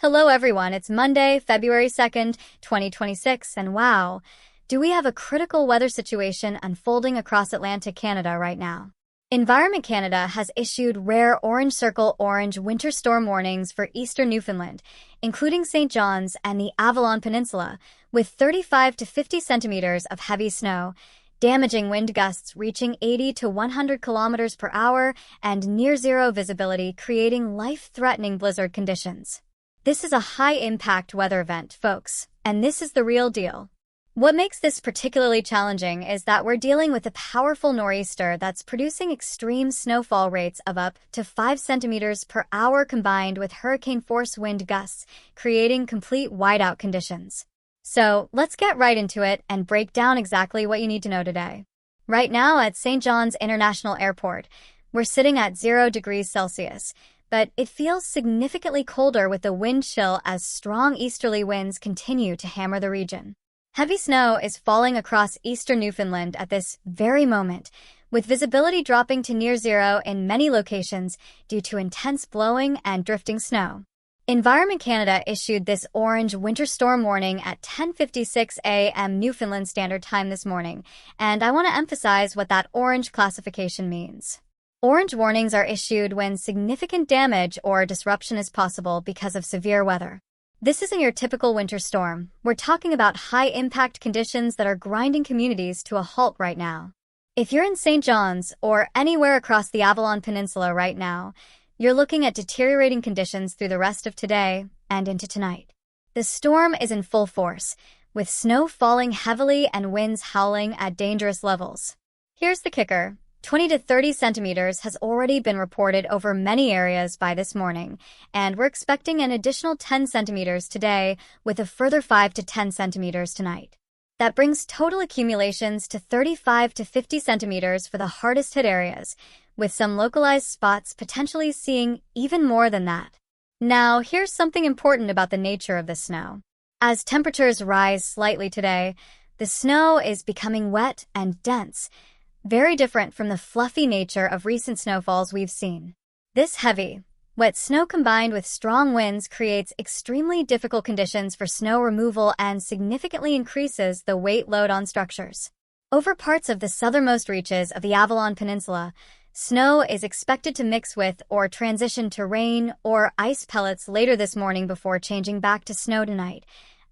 Hello everyone, it's Monday, February 2nd, 2026, and wow, do we have a critical weather situation unfolding across Atlantic Canada right now. Environment Canada has issued rare orange circle orange winter storm warnings for eastern Newfoundland, including St. John's and the Avalon Peninsula, with 35 to 50 centimeters of heavy snow, damaging wind gusts reaching 80 to 100 kilometers per hour and near-zero visibility, creating life-threatening blizzard conditions. This is a high-impact weather event, folks, and this is the real deal. What makes this particularly challenging is that we're dealing with a powerful nor'easter that's producing extreme snowfall rates of up to 5 centimeters per hour combined with hurricane-force wind gusts, creating complete whiteout conditions. So, let's get right into it and break down exactly what you need to know today. Right now at St. John's International Airport, we're sitting at 0 degrees Celsius, but it feels significantly colder with the wind chill as strong easterly winds continue to hammer the region. Heavy snow is falling across eastern Newfoundland at this very moment, with visibility dropping to near zero in many locations due to intense blowing and drifting snow. Environment Canada issued this orange winter storm warning at 10:56 a.m. Newfoundland Standard Time this morning, and I want to emphasize what that orange classification means. Orange warnings are issued when significant damage or disruption is possible because of severe weather. This isn't your typical winter storm. We're talking about high-impact conditions that are grinding communities to a halt right now. If you're in St. John's or anywhere across the Avalon Peninsula right now, you're looking at deteriorating conditions through the rest of today and into tonight. The storm is in full force, with snow falling heavily and winds howling at dangerous levels. Here's the kicker. 20 to 30 centimeters has already been reported over many areas by this morning, and we're expecting an additional 10 centimeters today with a further 5 to 10 centimeters tonight. That brings total accumulations to 35 to 50 centimeters for the hardest hit areas, with some localized spots potentially seeing even more than that. Now, here's something important about the nature of the snow. As temperatures rise slightly today, the snow is becoming wet and dense, very different from the fluffy nature of recent snowfalls we've seen. This heavy, wet snow combined with strong winds creates extremely difficult conditions for snow removal and significantly increases the weight load on structures. Over parts of the southernmost reaches of the Avalon Peninsula, snow is expected to mix with or transition to rain or ice pellets later this morning before changing back to snow tonight,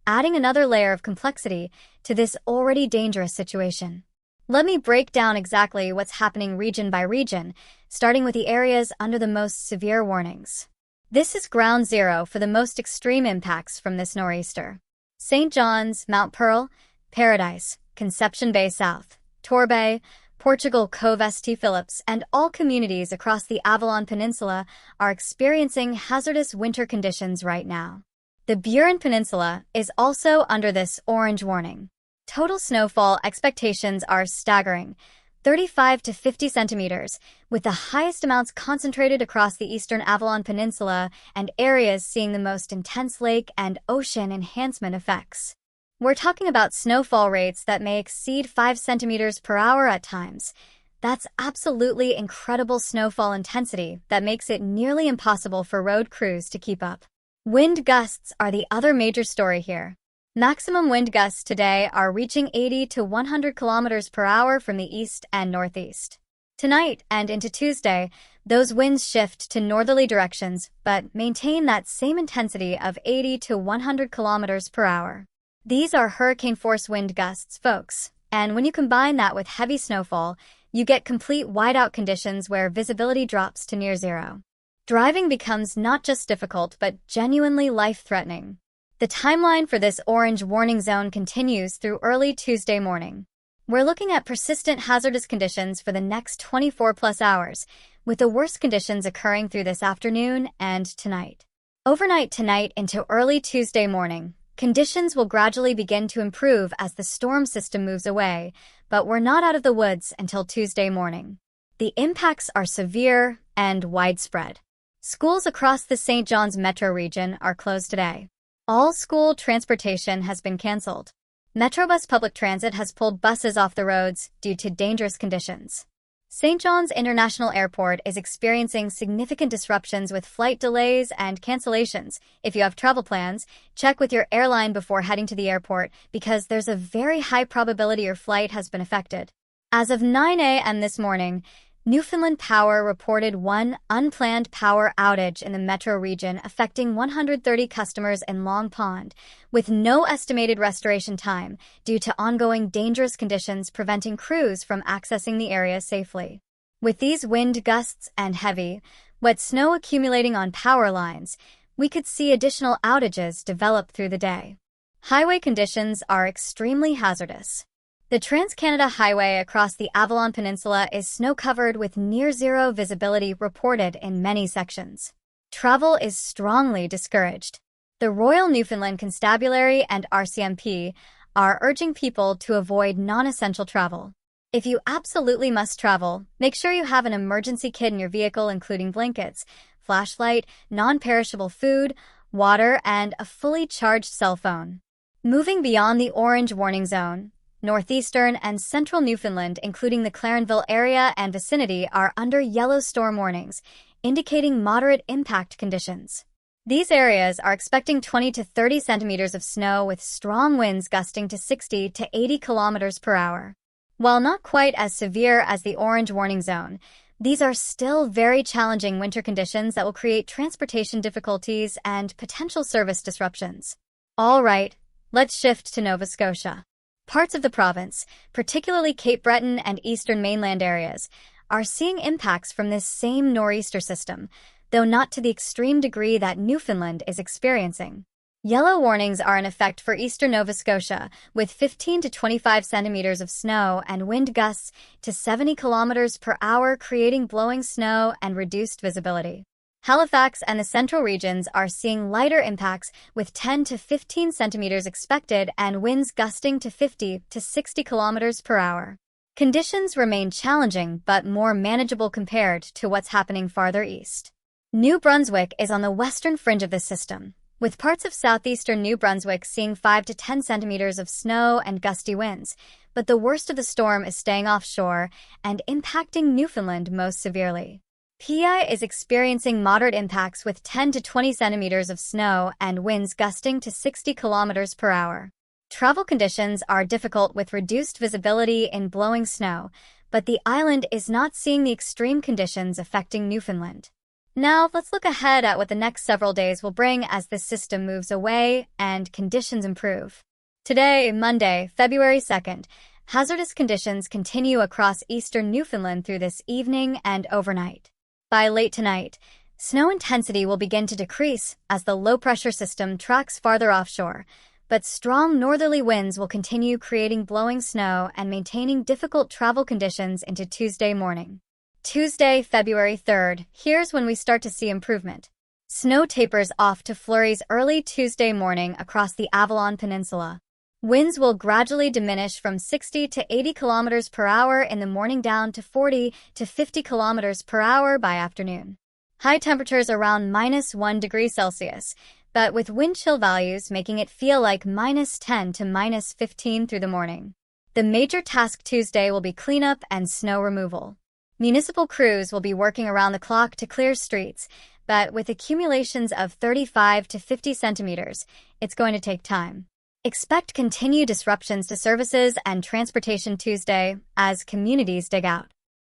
adding another layer of complexity to this already dangerous situation. Let me break down exactly what's happening region by region, starting with the areas under the most severe warnings. This is ground zero for the most extreme impacts from this nor'easter. St. John's, Mount Pearl, Paradise, Conception Bay South, Torbay, Portugal Cove St. Phillips, and all communities across the Avalon Peninsula are experiencing hazardous winter conditions right now. The Burin Peninsula is also under this orange warning. Total snowfall expectations are staggering, 35 to 50 centimeters, with the highest amounts concentrated across the eastern Avalon Peninsula and areas seeing the most intense lake and ocean enhancement effects. We're talking about snowfall rates that may exceed 5 centimeters per hour at times. That's absolutely incredible snowfall intensity that makes it nearly impossible for road crews to keep up. Wind gusts are the other major story here. Maximum wind gusts today are reaching 80 to 100 kilometers per hour from the east and northeast. Tonight and into Tuesday, those winds shift to northerly directions but maintain that same intensity of 80 to 100 kilometers per hour. These are hurricane-force wind gusts, folks, and when you combine that with heavy snowfall, you get complete whiteout conditions where visibility drops to near zero. Driving becomes not just difficult but genuinely life-threatening. The timeline for this orange warning zone continues through early Tuesday morning. We're looking at persistent hazardous conditions for the next 24-plus hours, with the worst conditions occurring through this afternoon and tonight. Overnight tonight into early Tuesday morning, conditions will gradually begin to improve as the storm system moves away, but we're not out of the woods until Tuesday morning. The impacts are severe and widespread. Schools across the St. John's metro region are closed today. All school transportation has been canceled. Metrobus public transit has pulled buses off the roads due to dangerous conditions. St. John's International Airport is experiencing significant disruptions with flight delays and cancellations. If you have travel plans, check with your airline before heading to the airport because there's a very high probability your flight has been affected. As of 9 a.m. this morning, Newfoundland Power reported one unplanned power outage in the metro region affecting 130 customers in Long Pond, with no estimated restoration time due to ongoing dangerous conditions preventing crews from accessing the area safely. With these wind gusts and heavy, wet snow accumulating on power lines, we could see additional outages develop through the day. Highway conditions are extremely hazardous. The Trans-Canada Highway across the Avalon Peninsula is snow-covered with near-zero visibility reported in many sections. Travel is strongly discouraged. The Royal Newfoundland Constabulary and RCMP are urging people to avoid non-essential travel. If you absolutely must travel, make sure you have an emergency kit in your vehicle including blankets, flashlight, non-perishable food, water, and a fully charged cell phone. Moving beyond the orange warning zone, northeastern and central Newfoundland, including the Clarenville area and vicinity, are under yellow storm warnings, indicating moderate impact conditions. These areas are expecting 20 to 30 centimeters of snow with strong winds gusting to 60 to 80 kilometers per hour. While not quite as severe as the orange warning zone, these are still very challenging winter conditions that will create transportation difficulties and potential service disruptions. All right, let's shift to Nova Scotia. Parts of the province, particularly Cape Breton and eastern mainland areas, are seeing impacts from this same nor'easter system, though not to the extreme degree that Newfoundland is experiencing. Yellow warnings are in effect for eastern Nova Scotia, with 15 to 25 centimeters of snow and wind gusts to 70 kilometers per hour, creating blowing snow and reduced visibility. Halifax and the central regions are seeing lighter impacts with 10 to 15 centimeters expected and winds gusting to 50 to 60 kilometers per hour. Conditions remain challenging but more manageable compared to what's happening farther east. New Brunswick is on the western fringe of this system, with parts of southeastern New Brunswick seeing 5 to 10 centimeters of snow and gusty winds, but the worst of the storm is staying offshore and impacting Newfoundland most severely. PEI is experiencing moderate impacts with 10 to 20 centimeters of snow and winds gusting to 60 kilometers per hour. Travel conditions are difficult with reduced visibility in blowing snow, but the island is not seeing the extreme conditions affecting Newfoundland. Now, let's look ahead at what the next several days will bring as this system moves away and conditions improve. Today, Monday, February 2nd, hazardous conditions continue across eastern Newfoundland through this evening and overnight. By late tonight, snow intensity will begin to decrease as the low-pressure system tracks farther offshore, but strong northerly winds will continue creating blowing snow and maintaining difficult travel conditions into Tuesday morning. Tuesday, February 3rd, here's when we start to see improvement. Snow tapers off to flurries early Tuesday morning across the Avalon Peninsula. Winds will gradually diminish from 60 to 80 kilometers per hour in the morning down to 40 to 50 kilometers per hour by afternoon. High temperatures around -1 degree Celsius, but with wind chill values making it feel like -10 to -15 through the morning. The major task Tuesday will be cleanup and snow removal. Municipal crews will be working around the clock to clear streets, but with accumulations of 35 to 50 centimeters, it's going to take time. Expect continued disruptions to services and transportation Tuesday as communities dig out.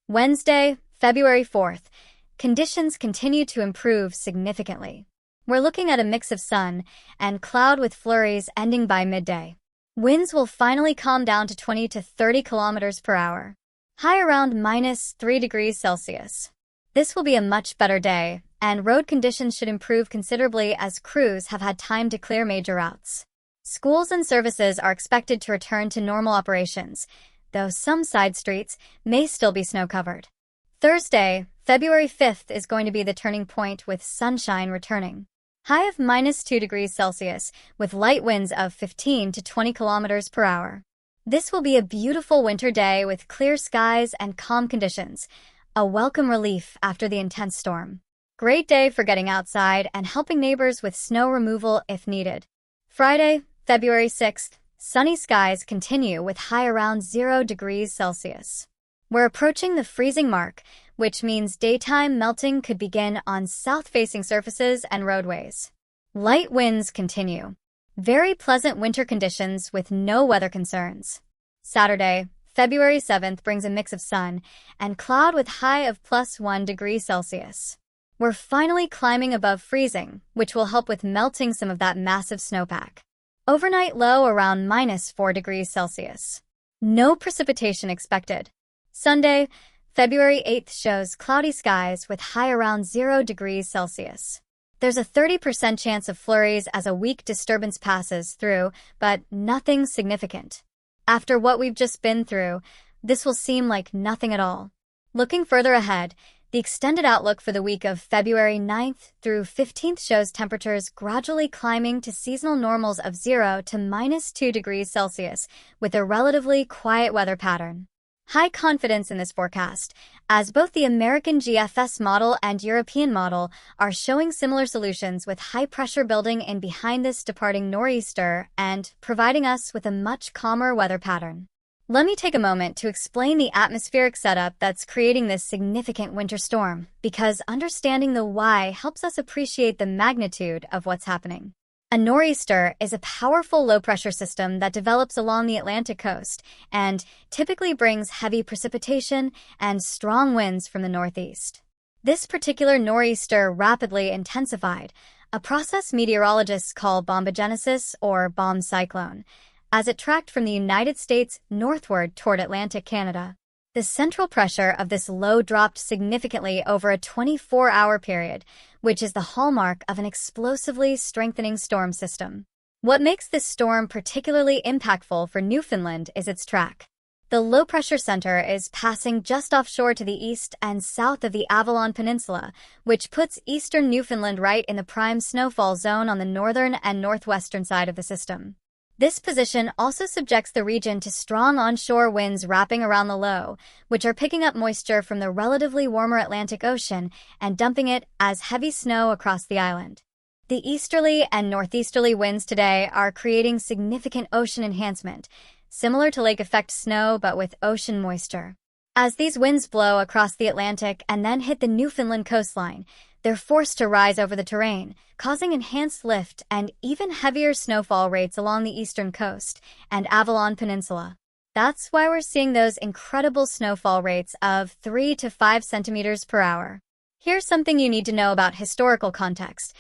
Wednesday, February 4th, conditions continue to improve significantly. We're looking at a mix of sun and cloud with flurries ending by midday. Winds will finally calm down to 20 to 30 kilometers per hour. High around -3 degrees Celsius. This will be a much better day, and road conditions should improve considerably as crews have had time to clear major routes. Schools and services are expected to return to normal operations, though some side streets may still be snow-covered. Thursday, February 5th is going to be the turning point with sunshine returning. High of -2 degrees Celsius with light winds of 15 to 20 kilometers per hour. This will be a beautiful winter day with clear skies and calm conditions, a welcome relief after the intense storm. Great day for getting outside and helping neighbors with snow removal if needed. Friday, February 6th, sunny skies continue with high around 0 degrees Celsius. We're approaching the freezing mark, which means daytime melting could begin on south-facing surfaces and roadways. Light winds continue. Very pleasant winter conditions with no weather concerns. Saturday, February 7th brings a mix of sun and cloud with high of +1 degree Celsius. We're finally climbing above freezing, which will help with melting some of that massive snowpack. Overnight low around -4 degrees Celsius. No precipitation expected. Sunday, February 8th shows cloudy skies with high around 0 degrees Celsius. There's a 30% chance of flurries as a weak disturbance passes through, but nothing significant. After what we've just been through, this will seem like nothing at all. Looking further ahead, the extended outlook for the week of February 9th through 15th shows temperatures gradually climbing to seasonal normals of 0 to -2 degrees Celsius, with a relatively quiet weather pattern. High confidence in this forecast, as both the American GFS model and European model are showing similar solutions with high pressure building in behind this departing nor'easter and providing us with a much calmer weather pattern. Let me take a moment to explain the atmospheric setup that's creating this significant winter storm, because understanding the why helps us appreciate the magnitude of what's happening. A nor'easter is a powerful low-pressure system that develops along the Atlantic coast and typically brings heavy precipitation and strong winds from the northeast. This particular nor'easter rapidly intensified, a process meteorologists call bombogenesis or bomb cyclone, as it tracked from the United States northward toward Atlantic Canada. The central pressure of this low dropped significantly over a 24-hour period, which is the hallmark of an explosively strengthening storm system. What makes this storm particularly impactful for Newfoundland is its track. The low-pressure center is passing just offshore to the east and south of the Avalon Peninsula, which puts eastern Newfoundland right in the prime snowfall zone on the northern and northwestern side of the system. This position also subjects the region to strong onshore winds wrapping around the low, which are picking up moisture from the relatively warmer Atlantic Ocean and dumping it as heavy snow across the island. The easterly and northeasterly winds today are creating significant ocean enhancement, similar to lake effect snow but with ocean moisture. As these winds blow across the Atlantic and then hit the Newfoundland coastline, they're forced to rise over the terrain, causing enhanced lift and even heavier snowfall rates along the eastern coast and Avalon Peninsula. That's why we're seeing those incredible snowfall rates of 3 to 5 centimeters per hour. Here's something you need to know about historical context.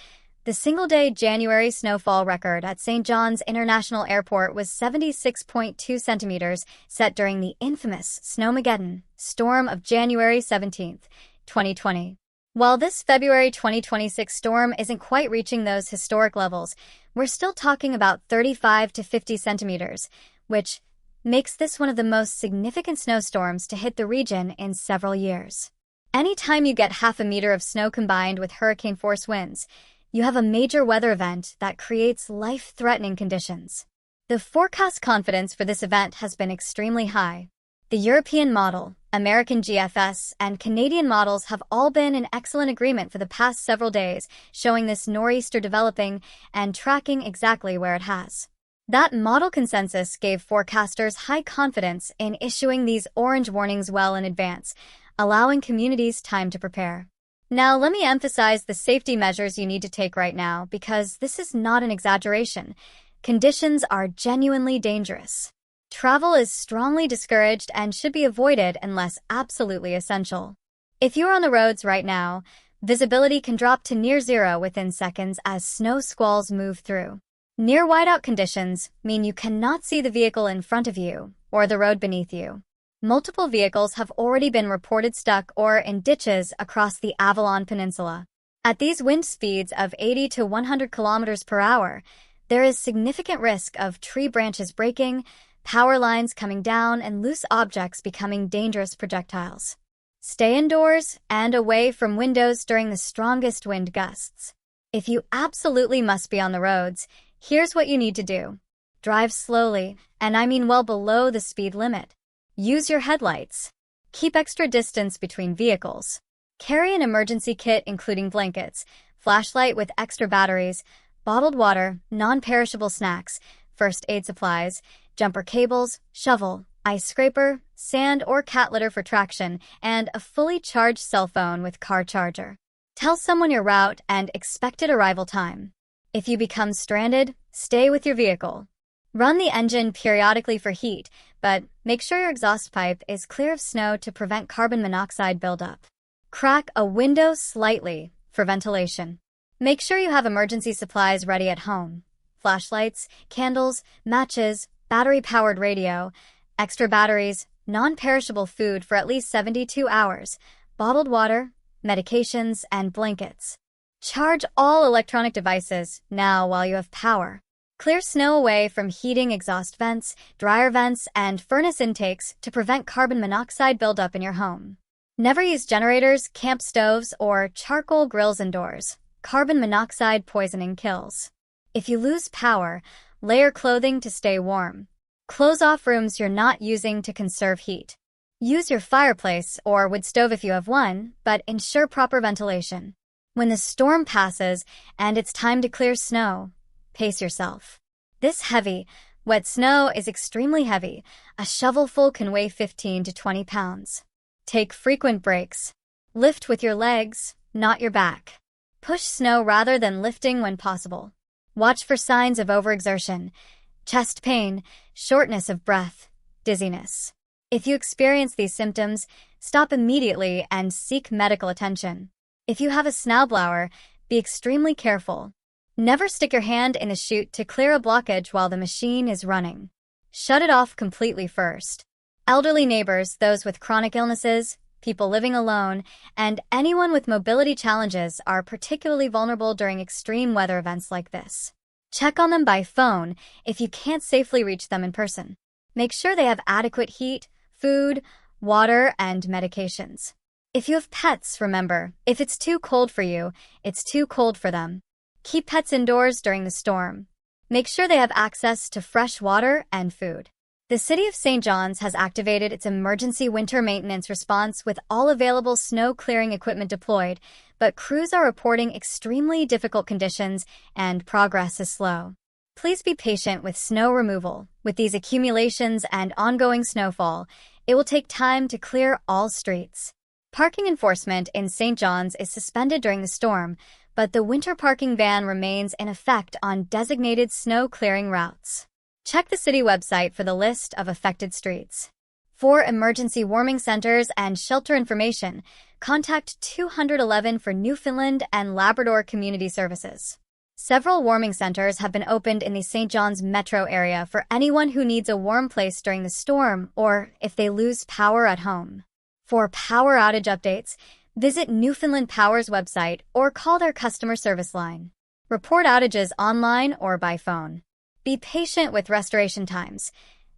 The single-day January snowfall record at St. John's International Airport was 76.2 centimeters, set during the infamous Snowmageddon storm of January 17, 2020. While this February 2026 storm isn't quite reaching those historic levels, we're still talking about 35 to 50 centimeters, which makes this one of the most significant snowstorms to hit the region in several years. Anytime you get half a meter of snow combined with hurricane-force winds, you have a major weather event that creates life-threatening conditions. The forecast confidence for this event has been extremely high. The European model, American GFS, and Canadian models have all been in excellent agreement for the past several days, showing this nor'easter developing and tracking exactly where it has. That model consensus gave forecasters high confidence in issuing these orange warnings well in advance, allowing communities time to prepare. Now, let me emphasize the safety measures you need to take right now, because this is not an exaggeration. Conditions are genuinely dangerous. Travel is strongly discouraged and should be avoided unless absolutely essential. If you're on the roads right now, visibility can drop to near zero within seconds as snow squalls move through. Near whiteout conditions mean you cannot see the vehicle in front of you or the road beneath you. Multiple vehicles have already been reported stuck or in ditches across the Avalon Peninsula. At these wind speeds of 80 to 100 kilometers per hour, there is significant risk of tree branches breaking, power lines coming down, and loose objects becoming dangerous projectiles. Stay indoors and away from windows during the strongest wind gusts. If you absolutely must be on the roads, here's what you need to do. Drive slowly, and I mean well below the speed limit. Use your headlights. Keep extra distance between vehicles. Carry an emergency kit including blankets, flashlight with extra batteries, bottled water, non-perishable snacks, first aid supplies, jumper cables, shovel, ice scraper, sand or cat litter for traction, and a fully charged cell phone with car charger. Tell someone your route and expected arrival time. If you become stranded, stay with your vehicle. Run the engine periodically for heat, but make sure your exhaust pipe is clear of snow to prevent carbon monoxide buildup. Crack a window slightly for ventilation. Make sure you have emergency supplies ready at home. Flashlights, candles, matches, battery-powered radio, extra batteries, non-perishable food for at least 72 hours, bottled water, medications, and blankets. Charge all electronic devices now while you have power. Clear snow away from heating exhaust vents, dryer vents, and furnace intakes to prevent carbon monoxide buildup in your home. Never use generators, camp stoves, or charcoal grills indoors. Carbon monoxide poisoning kills. If you lose power, layer clothing to stay warm. Close off rooms you're not using to conserve heat. Use your fireplace or wood stove if you have one, but ensure proper ventilation. When the storm passes and it's time to clear snow, pace yourself. This heavy, wet snow is extremely heavy. A shovelful can weigh 15 to 20 pounds. Take frequent breaks. Lift with your legs, not your back. Push snow rather than lifting when possible. Watch for signs of overexertion, chest pain, shortness of breath, dizziness. If you experience these symptoms, stop immediately and seek medical attention. If you have a snowblower, be extremely careful. Never stick your hand in the chute to clear a blockage while the machine is running. Shut it off completely first. Elderly neighbors, those with chronic illnesses, people living alone, and anyone with mobility challenges are particularly vulnerable during extreme weather events like this. Check on them by phone if you can't safely reach them in person. Make sure they have adequate heat, food, water, and medications. If you have pets, remember, if it's too cold for you, it's too cold for them. Keep pets indoors during the storm. Make sure they have access to fresh water and food. The City of St. John's has activated its emergency winter maintenance response with all available snow clearing equipment deployed, but crews are reporting extremely difficult conditions and progress is slow. Please be patient with snow removal. With these accumulations and ongoing snowfall, it will take time to clear all streets. Parking enforcement in St. John's is suspended during the storm, but the winter parking ban remains in effect on designated snow clearing routes. Check the city website for the list of affected streets. For emergency warming centers and shelter information, contact 211 for Newfoundland and Labrador Community Services. Several warming centers have been opened in the St. John's metro area for anyone who needs a warm place during the storm or if they lose power at home. For power outage updates, visit Newfoundland Power's website or call their customer service line. Report outages online or by phone. Be patient with restoration times.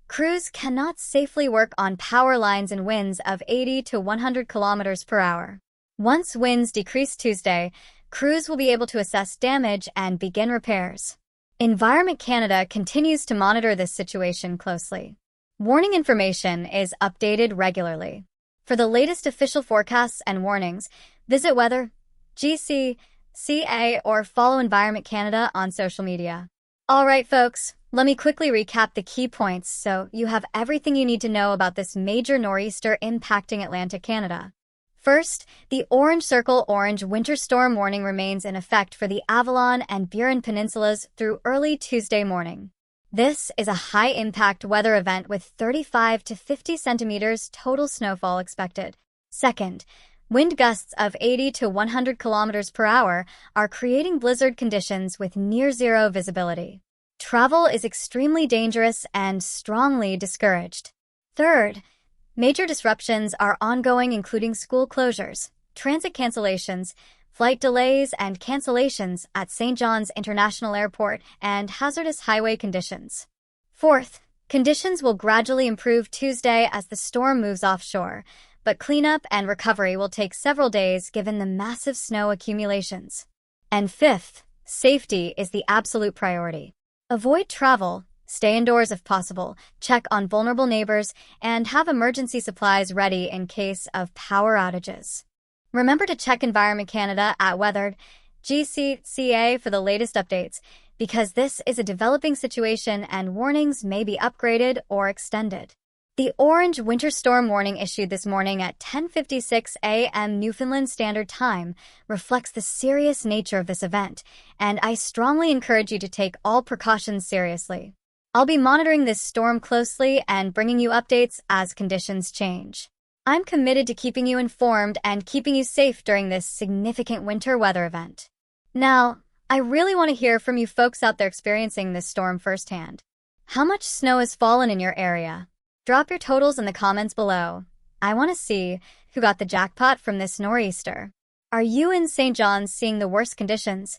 Crews cannot safely work on power lines in winds of 80 to 100 kilometers per hour. Once winds decrease Tuesday, crews will be able to assess damage and begin repairs. Environment Canada continues to monitor this situation closely. Warning information is updated regularly. For the latest official forecasts and warnings, visit Weather, GCCA, or follow Environment Canada on social media. All right, folks, let me quickly recap the key points so you have everything you need to know about this major nor'easter impacting Atlantic Canada. First, the orange circle orange winter storm warning remains in effect for the Avalon and Burin Peninsulas through early Tuesday morning. This is a high-impact weather event with 35 to 50 centimeters total snowfall expected. Second, wind gusts of 80 to 100 kilometers per hour are creating blizzard conditions with near-zero visibility. Travel is extremely dangerous and strongly discouraged. Third, major disruptions are ongoing, including school closures, transit cancellations, flight delays and cancellations at St. John's International Airport, and hazardous highway conditions. Fourth, conditions will gradually improve Tuesday as the storm moves offshore, but cleanup and recovery will take several days given the massive snow accumulations. And fifth, safety is the absolute priority. Avoid travel, stay indoors if possible, check on vulnerable neighbors, and have emergency supplies ready in case of power outages. Remember to check Environment Canada at Weather, GCCA for the latest updates, because this is a developing situation and warnings may be upgraded or extended. The orange winter storm warning issued this morning at 10:56 a.m. Newfoundland Standard Time reflects the serious nature of this event, and I strongly encourage you to take all precautions seriously. I'll be monitoring this storm closely and bringing you updates as conditions change. I'm committed to keeping you informed and keeping you safe during this significant winter weather event. Now, I really want to hear from you folks out there experiencing this storm firsthand. How much snow has fallen in your area? Drop your totals in the comments below. I want to see who got the jackpot from this nor'easter. Are you in St. John's seeing the worst conditions?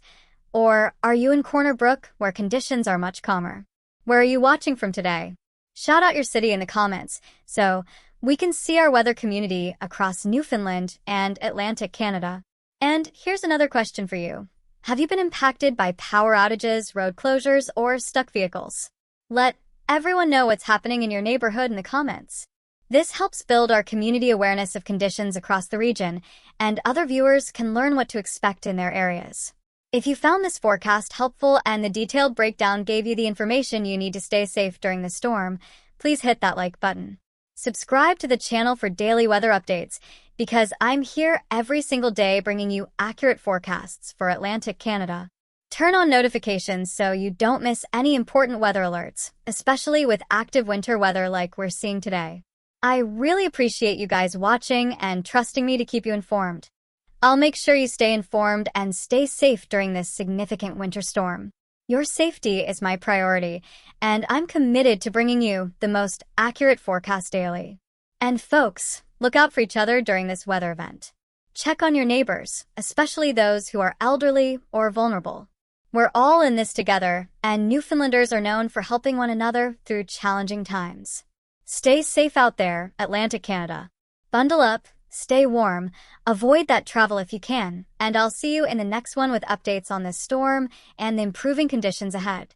Or are you in Corner Brook where conditions are much calmer? Where are you watching from today? Shout out your city in the comments so we can see our weather community across Newfoundland and Atlantic Canada. And here's another question for you. Have you been impacted by power outages, road closures, or stuck vehicles? Let everyone know what's happening in your neighborhood in the comments. This helps build our community awareness of conditions across the region, and other viewers can learn what to expect in their areas. If you found this forecast helpful and the detailed breakdown gave you the information you need to stay safe during the storm, please hit that like button. Subscribe to the channel for daily weather updates because I'm here every single day bringing you accurate forecasts for Atlantic Canada. Turn on notifications so you don't miss any important weather alerts, especially with active winter weather like we're seeing today. I really appreciate you guys watching and trusting me to keep you informed. I'll make sure you stay informed and stay safe during this significant winter storm. Your safety is my priority, and I'm committed to bringing you the most accurate forecast daily. And folks, look out for each other during this weather event. Check on your neighbors, especially those who are elderly or vulnerable. We're all in this together, and Newfoundlanders are known for helping one another through challenging times. Stay safe out there, Atlantic Canada. Bundle up, stay warm, avoid that travel if you can, and I'll see you in the next one with updates on this storm and the improving conditions ahead.